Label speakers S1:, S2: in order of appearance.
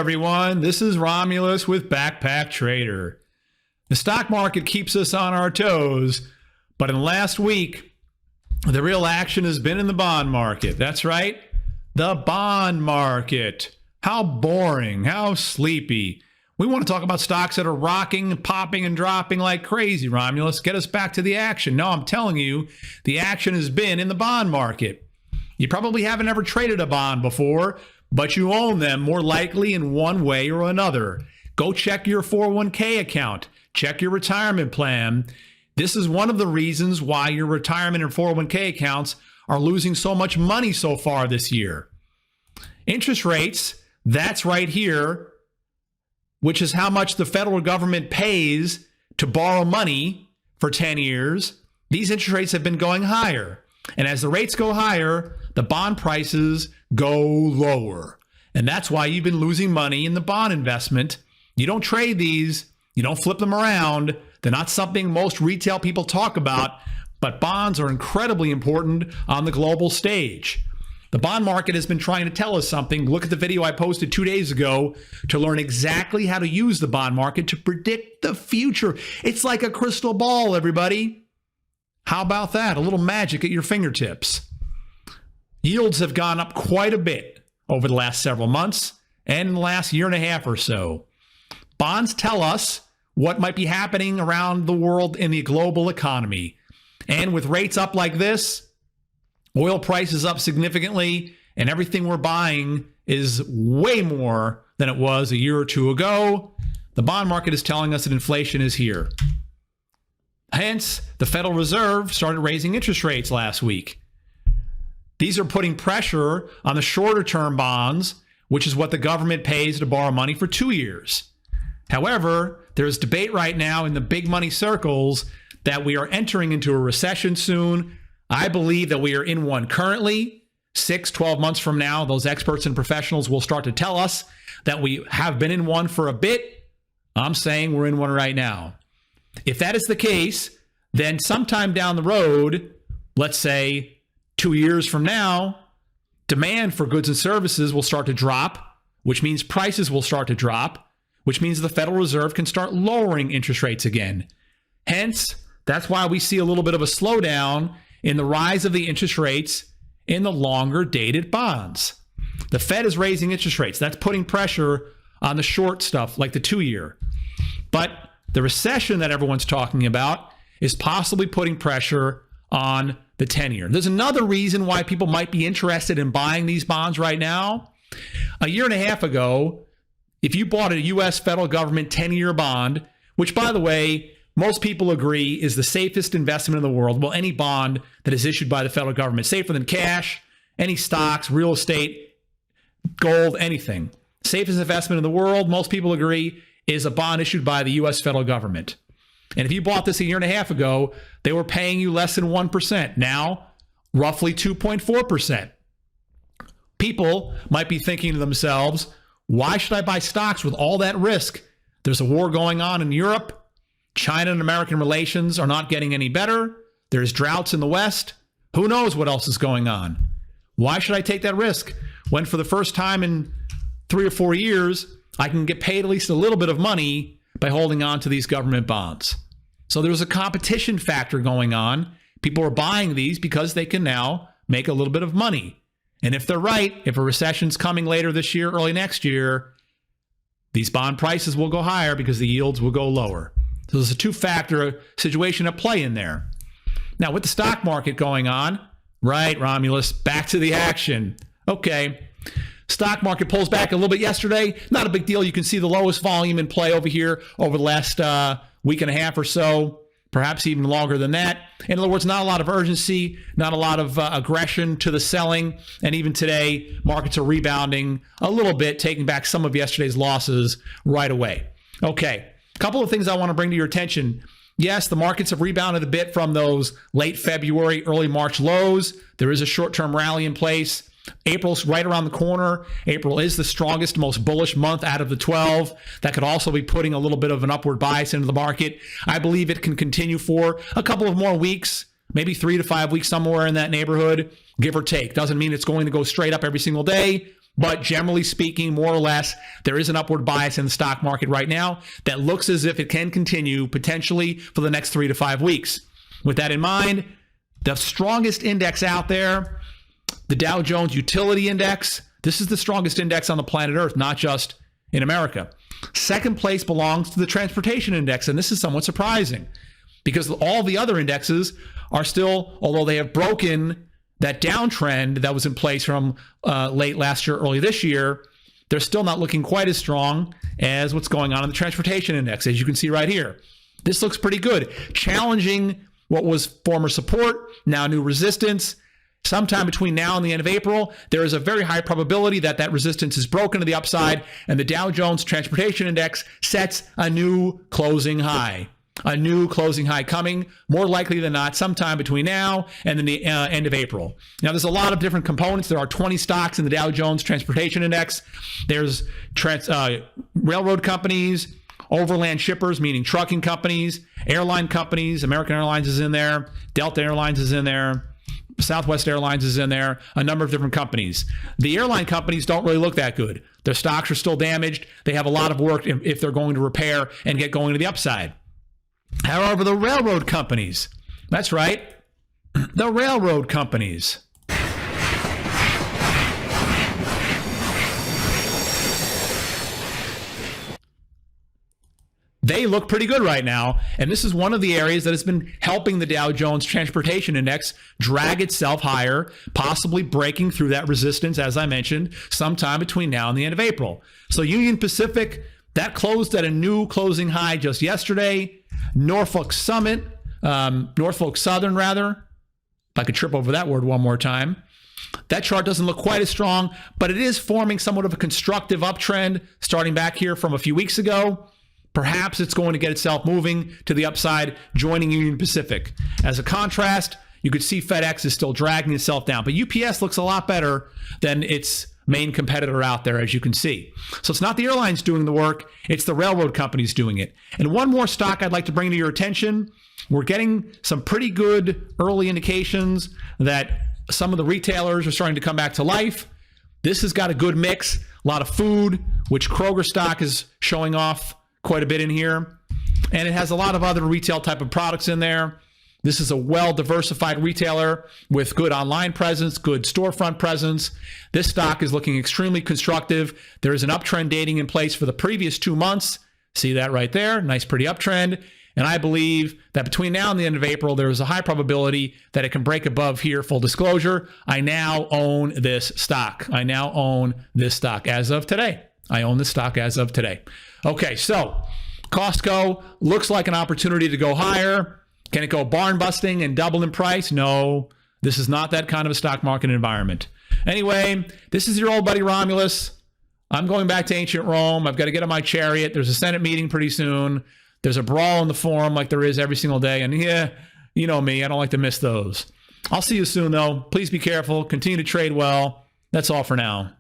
S1: everyone. This is Romulus with Backpack Trader. The stock market keeps us on our toes, but in the last week, the real action has been in the bond market. That's right, the bond market. How boring, how sleepy. We want to talk about stocks that are rocking, popping, and dropping like crazy, Romulus. Get us back to the action. No, I'm telling you, the action has been in the bond market. You probably haven't ever traded a bond before, but you own them more likely in one way or another. Go check your 401k account. Check your retirement plan. This is one of the reasons why your retirement and 401k accounts are losing so much money so far this year. Interest rates, that's right here, which is how much the federal government pays to borrow money for 10 years. These interest rates have been going higher. And as the rates go higher, the bond prices go lower. And that's why you've been losing money in the bond investment. You don't trade these. You don't flip them around. They're not something most retail people talk about, but bonds are incredibly important on the global stage. The bond market has been trying to tell us something. Look at the video I posted 2 days ago to learn exactly how to use the bond market to predict the future. It's like a crystal ball, everybody. How about that? A little magic at your fingertips. Yields have gone up quite a bit over the last several months and in the last year and a half or so. Bonds tell us what might be happening around the world in the global economy. And with rates up like this, oil prices up significantly, and everything we're buying is way more than it was a year or two ago, the bond market is telling us that inflation is here. Hence, the Federal Reserve started raising interest rates last week. These are putting pressure on the shorter term bonds, which is what the government pays to borrow money for 2 years. However, there's debate right now in the big money circles that we are entering into a recession soon. I believe that we are in one currently. 6-12 months from now, those experts and professionals will start to tell us that we have been in one for a bit. I'm saying we're in one right now. If that is the case, then sometime down the road, let's say 2 years from now, demand for goods and services will start to drop, which means prices will start to drop, which means the Federal Reserve can start lowering interest rates again. Hence, that's why we see a little bit of a slowdown in the rise of the interest rates in the longer dated bonds. The Fed is raising interest rates. That's putting pressure on the short stuff like the 2-year. But the recession that everyone's talking about is possibly putting pressure on the 10-year. There's another reason why people might be interested in buying these bonds right now. A year and a half ago, if you bought a U.S. federal government 10-year bond, which, by the way, most people agree is the safest investment in the world. Well, any bond that is issued by the federal government, safer than cash, any stocks, real estate, gold, anything. Safest investment in the world, most people agree, is a bond issued by the U.S. federal government. And if you bought this a year and a half ago, they were paying you less than 1%. Now, roughly 2.4%. People might be thinking to themselves, why should I buy stocks with all that risk? There's a war going on in Europe. China and American relations are not getting any better. There's droughts in the West. Who knows what else is going on? Why should I take that risk when for the first time in 3 or 4 years, I can get paid at least a little bit of money by holding on to these government bonds? So there's a competition factor going on. People are buying these because they can now make a little bit of money. And if they're right, if a recession's coming later this year, early next year, these bond prices will go higher because the yields will go lower. So there's a two-factor situation at play in there. Now, with the stock market going on, right, Romulus, back to the action. Okay, stock market pulls back a little bit yesterday. Not a big deal. You can see the lowest volume in play over here over the last week and a half or so, perhaps even longer than that. In other words, not a lot of urgency, not a lot of aggression to the selling. And even today, markets are rebounding a little bit, taking back some of yesterday's losses right away. Okay. Couple of things I want to bring to your attention. Yes, the markets have rebounded a bit from those late February, early March lows. There is a short-term rally in place. April's right around the corner. April is the strongest, most bullish month out of the 12. That could also be putting a little bit of an upward bias into the market. I believe it can continue for a couple of more weeks, maybe 3 to 5 weeks, somewhere in that neighborhood, give or take. Doesn't mean it's going to go straight up every single day, But generally speaking, more or less, there is an upward bias in the stock market right now that looks as if it can continue potentially for the next 3 to 5 weeks. With that in mind, the strongest index out there, the Dow Jones Utility Index, this is the strongest index on the planet Earth, not just in America. Second place belongs to the Transportation Index, and this is somewhat surprising because all the other indexes are still, although they have broken that downtrend that was in place from late last year, early this year, they're still not looking quite as strong as what's going on in the Transportation Index, as you can see right here. This looks pretty good, challenging what was former support, now new resistance. Sometime between now and the end of April, there is a very high probability that that resistance is broken to the upside, and the Dow Jones Transportation Index sets a new closing high. A new closing high coming, more likely than not, sometime between now and the end of April. Now, there's a lot of different components. There are 20 stocks in the Dow Jones Transportation Index. There's railroad companies, overland shippers, meaning trucking companies, airline companies. American Airlines is in there. Delta Airlines is in there. Southwest Airlines is in there, a number of different companies. The airline companies don't really look that good. Their stocks are still damaged. They have a lot of work if they're going to repair and get going to the upside. However, the railroad companies, that's right, the railroad companies. They look pretty good right now, and this is one of the areas that has been helping the Dow Jones Transportation Index drag itself higher, possibly breaking through that resistance, as I mentioned, sometime between now and the end of April. So Union Pacific, that closed at a new closing high just yesterday. Norfolk Southern, if I could trip over that word one more time. That chart doesn't look quite as strong, but it is forming somewhat of a constructive uptrend starting back here from a few weeks ago. Perhaps it's going to get itself moving to the upside, joining Union Pacific. As a contrast, you could see FedEx is still dragging itself down, but UPS looks a lot better than its main competitor out there, as you can see. So it's not the airlines doing the work, it's the railroad companies doing it. And one more stock I'd like to bring to your attention. We're getting some pretty good early indications that some of the retailers are starting to come back to life. This has got a good mix, a lot of food, which Kroger stock is showing off quite a bit in here. And it has a lot of other retail type of products in there. This is a well-diversified retailer with good online presence, good storefront presence. This stock is looking extremely constructive. There is an uptrend dating in place for the previous 2 months. See that right there? Nice, pretty uptrend. And I believe that between now and the end of April, there is a high probability that it can break above here. Full disclosure, I now own this stock. I now own this stock as of today. I own this stock as of today. Okay, so Costco looks like an opportunity to go higher. Can it go barn busting and double in price? No, this is not that kind of a stock market environment. Anyway, this is your old buddy Romulus. I'm going back to ancient Rome. I've got to get on my chariot. There's a Senate meeting pretty soon. There's a brawl in the forum like there is every single day. And yeah, you know me, I don't like to miss those. I'll see you soon, though. Please be careful. Continue to trade well. That's all for now.